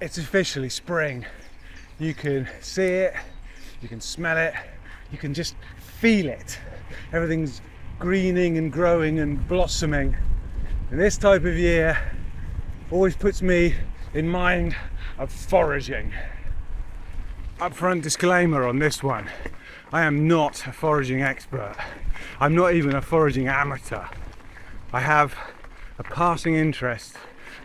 it's officially spring. You can see it, you can smell it, you can just feel it. Everything's greening and growing and blossoming. And this type of year always puts me in mind of foraging. Upfront disclaimer on this one, I am not a foraging expert. I'm not even a foraging amateur. I have a passing interest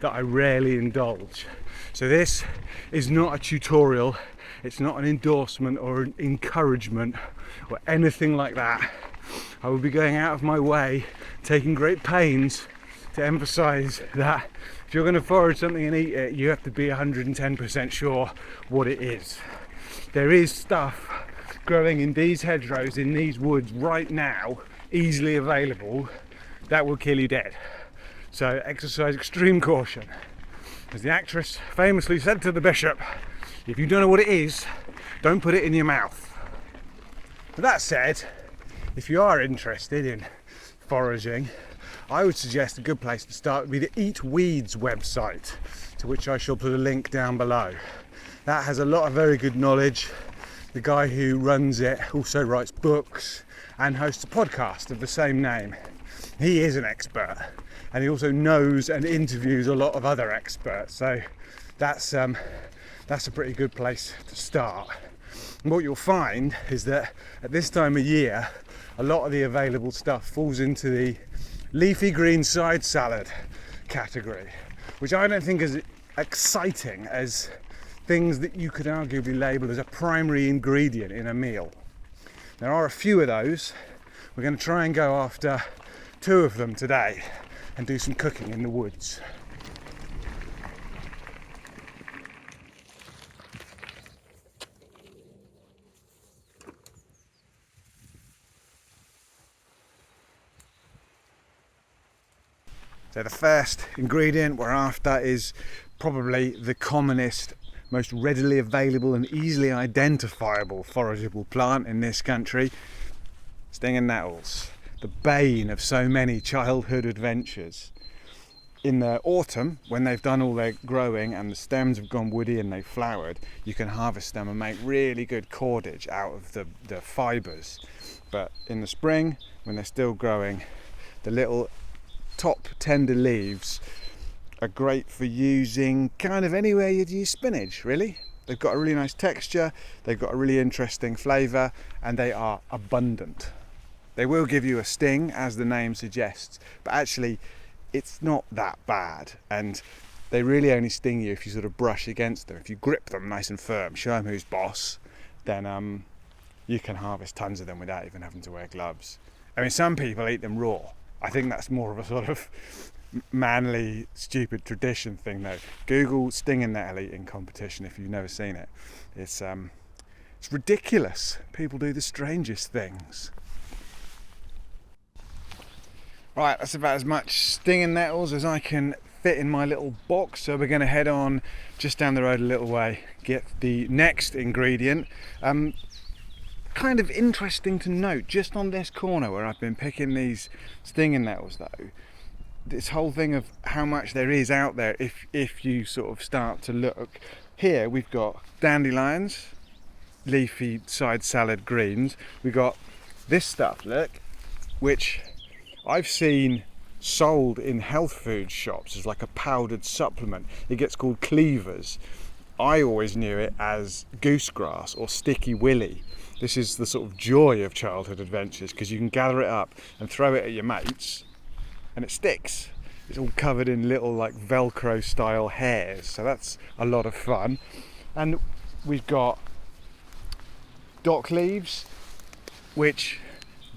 that I rarely indulge. So this is not a tutorial, it's not an endorsement or an encouragement or anything like that. I will be going out of my way, taking great pains to emphasize that if you're going to forage something and eat it, you have to be 110% sure what it is. There is stuff growing in these hedgerows, in these woods right now, easily available, that will kill you dead. So exercise extreme caution. As the actress famously said to the bishop, if you don't know what it is, don't put it in your mouth. With that said, if you are interested in foraging, I would suggest a good place to start would be the Eat Weeds website, to which I shall put a link down below. That has a lot of very good knowledge. The guy who runs it also writes books and hosts a podcast of the same name. He is an expert, and he also knows and interviews a lot of other experts, so that's a pretty good place to start. And what you'll find is that at this time of year, a lot of the available stuff falls into the leafy green side salad category, which I don't think is exciting as things that you could arguably label as a primary ingredient in a meal. There are a few of those. We're going to try and go after 2 of them today and do some cooking in the woods. So the first ingredient we're after is probably the commonest, most readily available and easily identifiable forageable plant in this country, stinging nettles, the bane of so many childhood adventures. In the autumn, when they've done all their growing and the stems have gone woody and they've flowered, you can harvest them and make really good cordage out of the fibres. But in the spring, when they're still growing, the little top tender leaves are great for using kind of anywhere you'd use spinach, really. They've got a really nice texture, they've got a really interesting flavour, and they are abundant. They will give you a sting, as the name suggests, but actually it's not that bad, and they really only sting you if you sort of brush against them. If you grip them nice and firm, show them who's boss, then you can harvest tons of them without even having to wear gloves. I mean, some people eat them raw. I think that's more of a sort of manly, stupid tradition thing though. Google stinging nettle eating competition if you've never seen it. It's ridiculous. People do the strangest things. Right, that's about as much stinging nettles as I can fit in my little box, so we're going to head on just down the road a little way, get the next ingredient. Kind of interesting to note, just on this corner where I've been picking these stinging nettles though, this whole thing of how much there is out there if you sort of start to look. Here we've got dandelions, leafy side salad greens. We've got this stuff, look, which I've seen sold in health food shops as like a powdered supplement. It gets called cleavers. I always knew it as goosegrass or sticky willy. This is the sort of joy of childhood adventures, because you can gather it up and throw it at your mates and it sticks. It's all covered in little like Velcro style hairs, so that's a lot of fun. And we've got dock leaves, which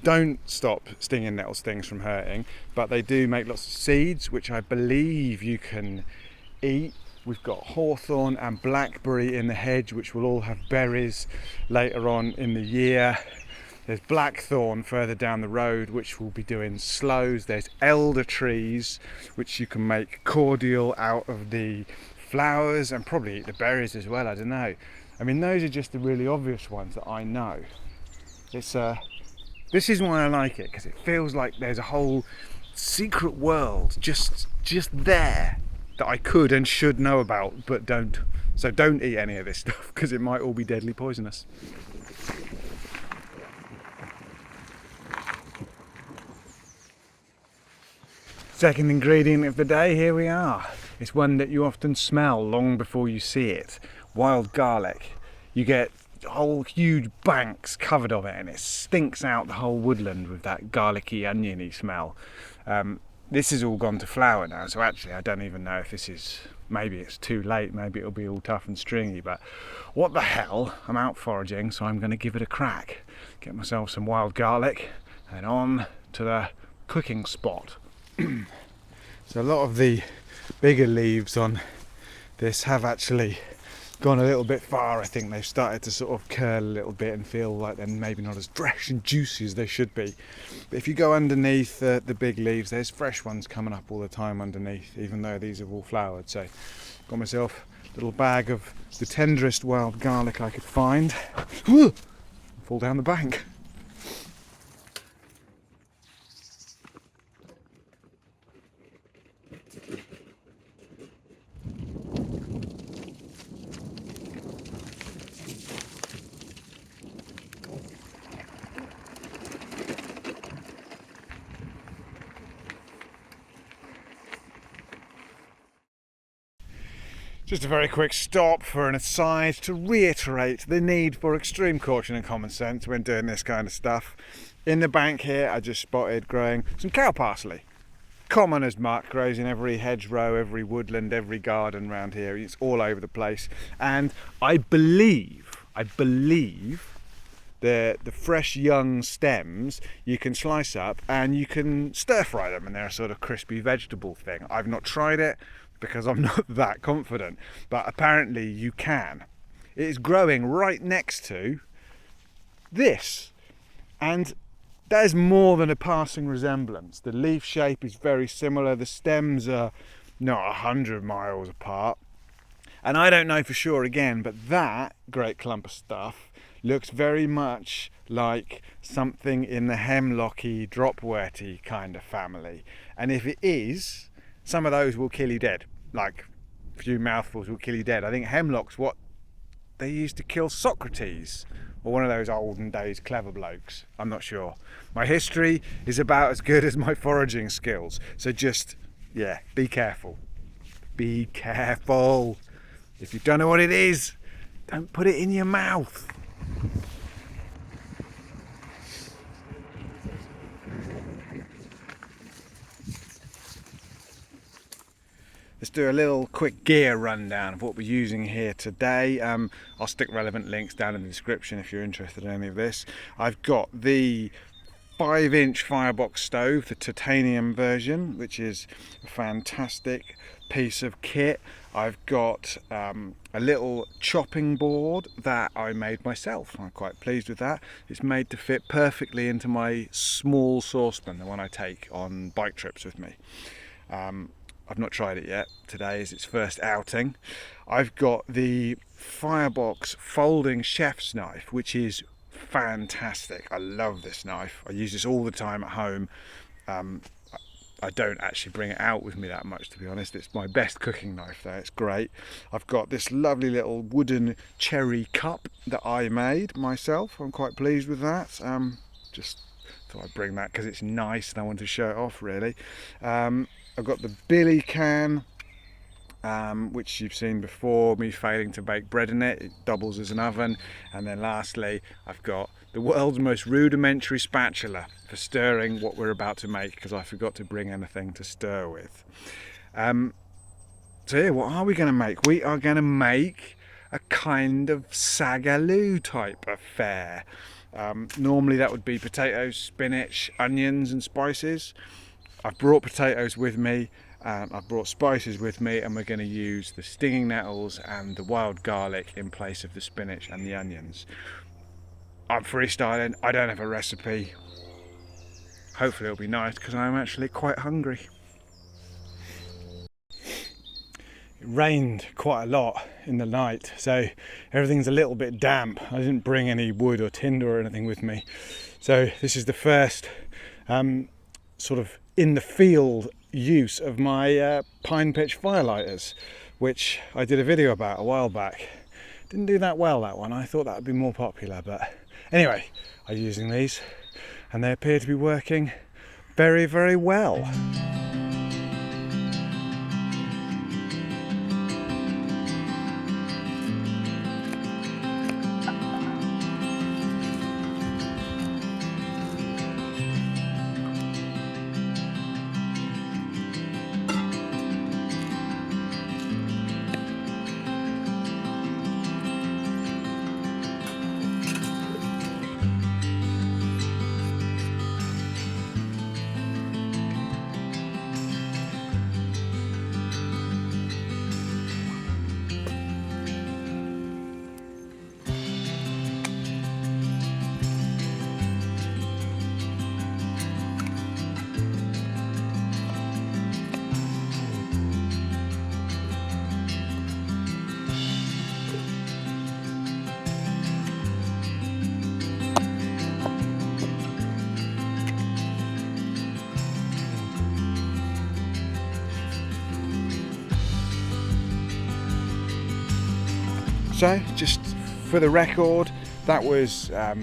don't stop stinging nettle stings from hurting, but they do make lots of seeds, which I believe you can eat. We've got hawthorn and blackberry in the hedge, which will all have berries later on in the year. There's blackthorn further down the road, which will be doing sloes. There's elder trees, which you can make cordial out of the flowers and probably eat the berries as well, I don't know. I mean, those are just the really obvious ones that I know. This is why I like it, because it feels like there's a whole secret world just there that I could and should know about, but don't So don't eat any of this stuff because it might all be deadly poisonous. Second ingredient of the day, here we are. It's one that you often smell long before you see it. Wild garlic. You get whole huge banks covered of it and it stinks out the whole woodland with that garlicky, oniony smell. This has all gone to flower now, so actually I don't even know if this is, maybe it's too late, maybe it'll be all tough and stringy, but what the hell, I'm out foraging, so I'm going to give it a crack. Get myself some wild garlic and on to the cooking spot. So a lot of the bigger leaves on this have actually gone a little bit far. I think they've started to sort of curl a little bit and feel like they're maybe not as fresh and juicy as they should be. But if you go underneath the big leaves, there's fresh ones coming up all the time underneath, even though these have all flowered. So got myself a little bag of the tenderest wild garlic I could find. Fall down the bank. Just a very quick stop for an aside to reiterate the need for extreme caution and common sense when doing this kind of stuff. In the bank here I just spotted growing some cow parsley. Common as muck, grows in every hedgerow, every woodland, every garden around here. It's all over the place. And I believe the fresh young stems you can slice up and you can stir fry them and they're a sort of crispy vegetable thing. I've not tried it because I'm not that confident, but apparently you can. It is growing right next to this, and there's more than a passing resemblance. The leaf shape is very similar, the stems are not 100 miles apart, and I don't know for sure again, but that great clump of stuff looks very much like something in the hemlocky, dropworty kind of family, and if it is, some of those will kill you dead, like a few mouthfuls will kill you dead. I think hemlock's what they used to kill Socrates, or one of those olden days clever blokes. I'm not sure. My history is about as good as my foraging skills, so just, yeah, be careful. Be careful. If you don't know what it is, don't put it in your mouth. Let's do a little quick gear rundown of what we're using here today. I'll stick relevant links down in the description if you're interested in any of this. I've got the 5-inch Firebox stove, the titanium version, which is a fantastic piece of kit. I've got a little chopping board that I made myself. I'm quite pleased with that. It's made to fit perfectly into my small saucepan, the one I take on bike trips with me. I've not tried it yet. Today is its first outing. I've got the Firebox folding chef's knife, which is fantastic. I love this knife. I use this all the time at home. I don't actually bring it out with me that much, to be honest. It's my best cooking knife though, it's great. I've got this lovely little wooden cherry cup that I made myself. I'm quite pleased with that. Just thought I'd bring that because it's nice and I want to show it off really. I've got the billy can, which you've seen before, me failing to bake bread in it. It doubles as an oven. And then lastly, I've got the world's most rudimentary spatula for stirring what we're about to make, because I forgot to bring anything to stir with. So yeah, what are we going to make? We are going to make a kind of sagaloo type affair. Normally that would be potatoes, spinach, onions and spices. I've brought potatoes with me, I've brought spices with me, and we're going to use the stinging nettles and the wild garlic in place of the spinach and the onions. I'm freestyling, I don't have a recipe. Hopefully it'll be nice because I'm actually quite hungry. It rained quite a lot in the night, so everything's a little bit damp. I didn't bring any wood or tinder or anything with me. So this is the first sort of in the field use of my pine pitch firelighters, which I did a video about a while back. Didn't do that well, that one. I thought that would be more popular, but anyway, I'm using these and they appear to be working very, very well. So, just for the record, that was a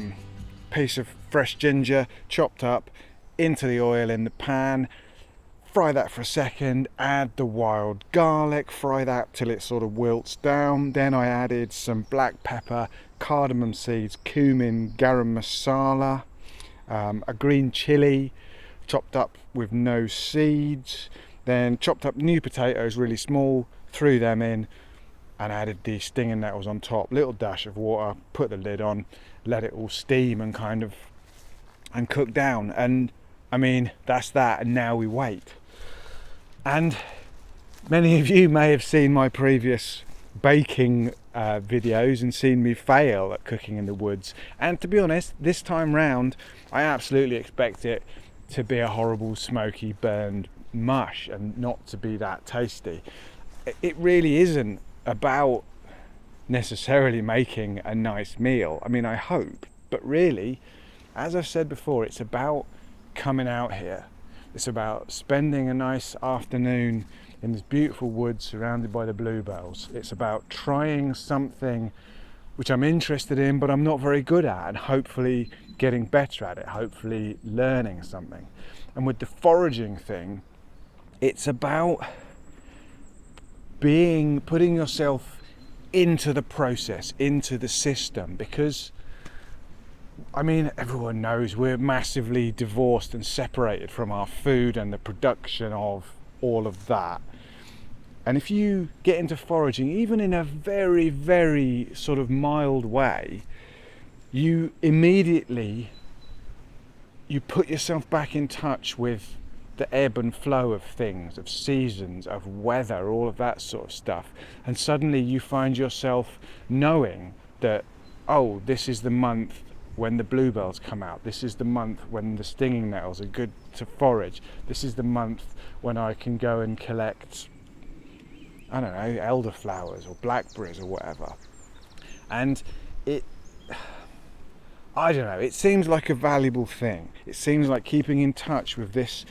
piece of fresh ginger chopped up into the oil in the pan. Fry that for a second, add the wild garlic, fry that till it sort of wilts down. Then I added some black pepper, cardamom seeds, cumin, garam masala, a green chilli chopped up with no seeds. Then chopped up new potatoes really small, threw them in, and added the stinging nettles on top. Little dash of water, put the lid on, let it all steam and cook down. And I mean, that's that, and now we wait. And many of you may have seen my previous baking videos and seen me fail at cooking in the woods. And to be honest, this time round, I absolutely expect it to be a horrible, smoky, burned mush and not to be that tasty. It really isn't about necessarily making a nice meal. I mean, I hope, but really, as I've said before, it's about coming out here. It's about spending a nice afternoon in this beautiful woods surrounded by the bluebells. It's about trying something which I'm interested in but I'm not very good at, and hopefully getting better at it, hopefully learning something. And with the foraging thing, it's about putting yourself into the process, into the system, because I mean, everyone knows we're massively divorced and separated from our food and the production of all of that. And if you get into foraging, even in a very, very sort of mild way, you immediately put yourself back in touch with the ebb and flow of things, of seasons, of weather, all of that sort of stuff. And suddenly you find yourself knowing that, oh, this is the month when the bluebells come out. This is the month when the stinging nettles are good to forage. This is the month when I can go and collect, I don't know, elderflowers or blackberries or whatever. And I don't know, it seems like a valuable thing. It seems like keeping in touch with this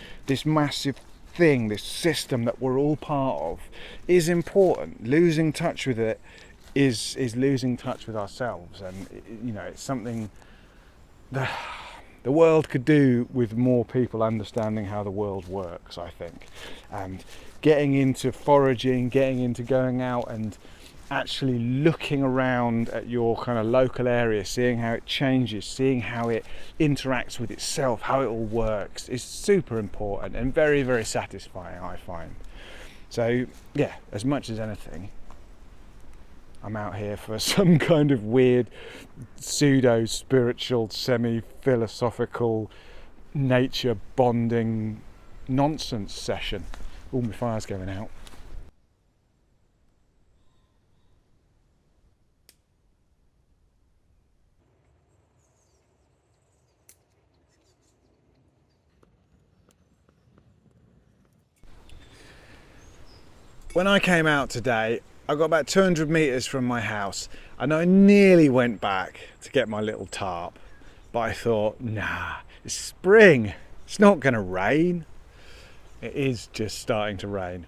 massive thing, this system that we're all part of, is important. Losing touch with it is losing touch with ourselves. And you know, it's something that the world could do with more people understanding how the world works, I think. And getting into foraging, getting into going out and actually looking around at your kind of local area, seeing how it changes, seeing how it interacts with itself, how it all works, is super important and very, very satisfying, I find. So yeah, as much as anything, I'm out here for some kind of weird pseudo-spiritual, semi-philosophical, nature bonding nonsense session. All my fire's going out. When I came out today, I got about 200 metres from my house and I nearly went back to get my little tarp, but I thought, nah, it's spring, it's not going to rain. It is just starting to rain.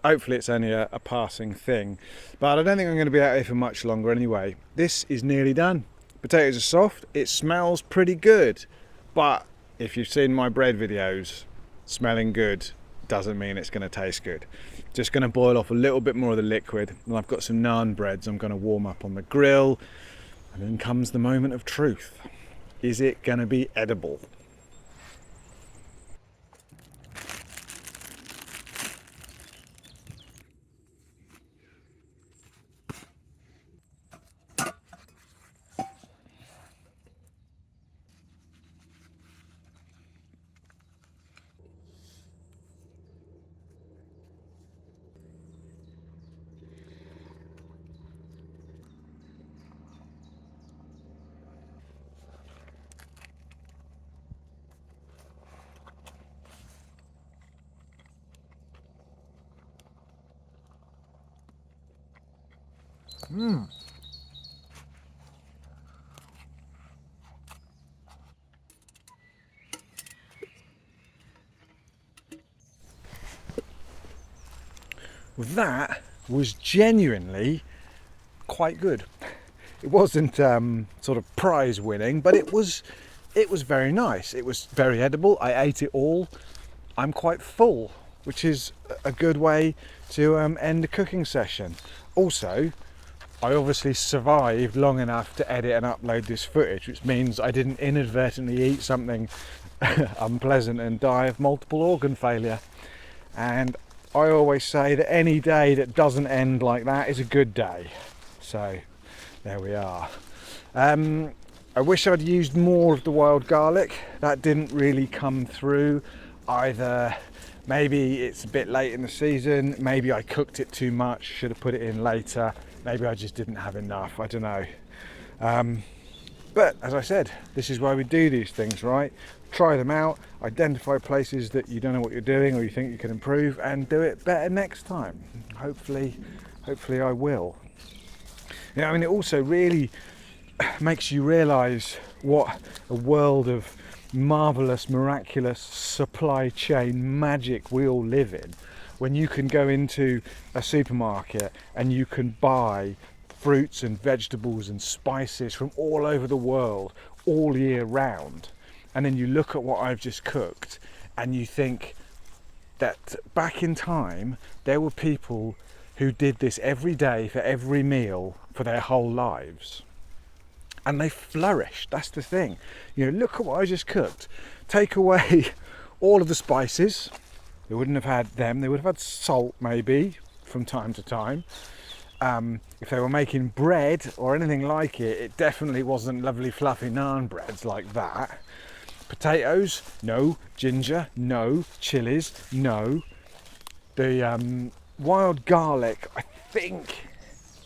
hopefully it's only a passing thing, but I don't think I'm going to be out here for much longer anyway. This is nearly done. Potatoes are soft, it smells pretty good, but if you've seen my bread videos, smelling good doesn't mean it's going to taste good. Just going to boil off a little bit more of the liquid, and I've got some naan breads I'm going to warm up on the grill, and then comes the moment of truth. Is it going to be edible? Well, that was genuinely quite good. It wasn't sort of prize winning, but it was very nice. It was very edible. I ate it all. I'm quite full, which is a good way to end a cooking session. Also, I obviously survived long enough to edit and upload this footage, which means I didn't inadvertently eat something unpleasant and die of multiple organ failure. And I always say that any day that doesn't end like that is a good day. So there we are. I wish I'd used more of the wild garlic. That didn't really come through. Either maybe it's a bit late in the season, maybe I cooked it too much, should have put it in later, maybe I just didn't have enough, I don't know. But as I said, this is why we do these things, right? Try them out, identify places that you don't know what you're doing or you think you can improve, and do it better next time. Hopefully I will. You know, I mean, it also really makes you realise what a world of marvellous, miraculous supply chain magic we all live in, when you can go into a supermarket and you can buy fruits and vegetables and spices from all over the world all year round, and then you look at what I've just cooked and you think that back in time there were people who did this every day for every meal for their whole lives. And they flourished. That's the thing. You know, look at what I just cooked. Take away all of the spices. They wouldn't have had them. They would have had salt maybe from time to time. If they were making bread or anything like it, it definitely wasn't lovely fluffy naan breads like that. Potatoes, no. Ginger, no. Chilies, no. The wild garlic, I think,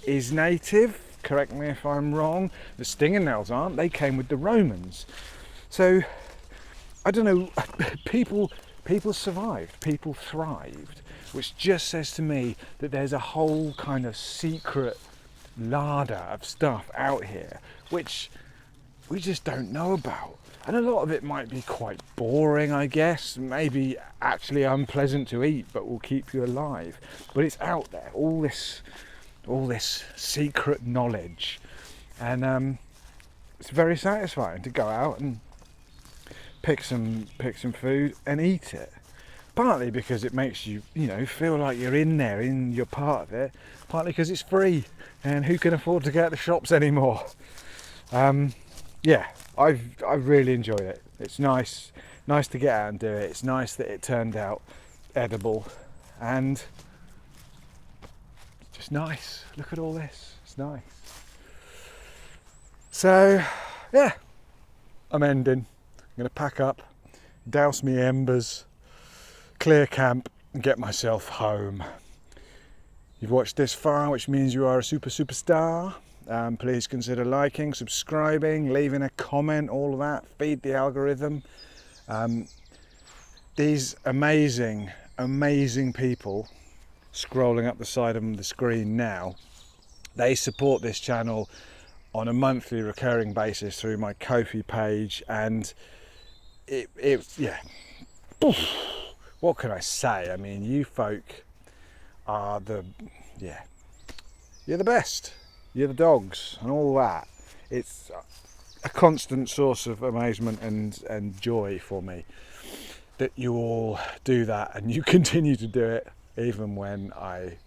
is native. Correct me if I'm wrong. The stingernels aren't. They came with the Romans. So I don't know. People survived. People thrived, which just says to me that there's a whole kind of secret larder of stuff out here which we just don't know about. And a lot of it might be quite boring, I guess. Maybe actually unpleasant to eat, but will keep you alive. But it's out there. All this secret knowledge, and it's very satisfying to go out and pick some food and eat it. Partly because it makes you feel like you're in there, in your part of it. Partly because it's free, and who can afford to go out to shops anymore? Yeah, I've really enjoyed it. It's nice to get out and do it. It's nice that it turned out edible, and just nice. Look at all this. It's nice. So yeah, I'm ending. I'm going to pack up, douse me embers, clear camp, and get myself home. You've watched this far, which means you are a superstar. Please consider liking, subscribing, leaving a comment, all of that. Feed the algorithm. These amazing people scrolling up the side of the screen now, they support this channel on a monthly recurring basis through my Ko-fi page, and yeah, what can I say? I mean, you folk are you're the best. You're the dogs and all that. It's a constant source of amazement and joy for me that you all do that, and you continue to do it even when I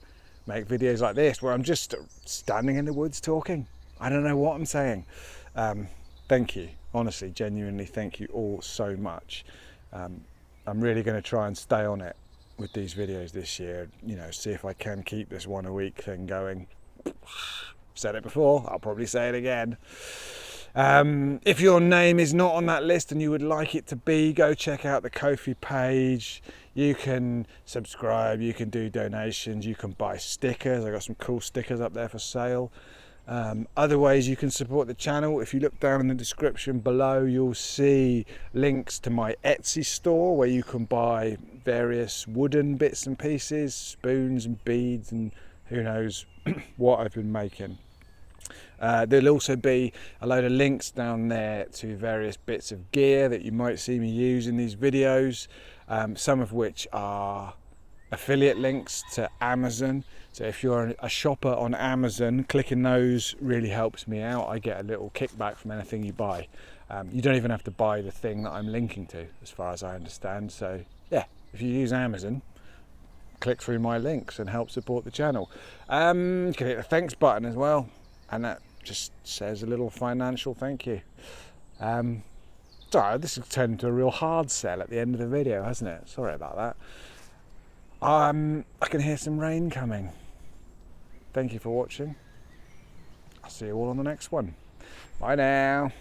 make videos like this where I'm just standing in the woods talking. I don't know what I'm saying. Thank you, honestly, genuinely thank you all so much. I'm really going to try and stay on it with these videos this year, you know, see if I can keep this one a week thing going. Said it before, I'll probably say it again. If your name is not on that list and you would like it to be, go check out the Ko-fi page. You can subscribe, you can do donations, you can buy stickers. I've got some cool stickers up there for sale. Other ways you can support the channel, if you look down in the description below, you'll see links to my Etsy store where you can buy various wooden bits and pieces, spoons and beads and who knows what I've been making. There'll also be a load of links down there to various bits of gear that you might see me use in these videos, some of which are affiliate links to Amazon. So if you're a shopper on Amazon, clicking those really helps me out. I get a little kickback from anything you buy. You don't even have to buy the thing that I'm linking to, as far as I understand. So yeah, if you use Amazon, click through my links and help support the channel. You can hit the thanks button as well, and that just says a little financial thank you. Sorry, this has turned into a real hard sell at the end of the video, hasn't it? Sorry about that. I can hear some rain coming. Thank you for watching. I'll see you all on the next one. Bye now.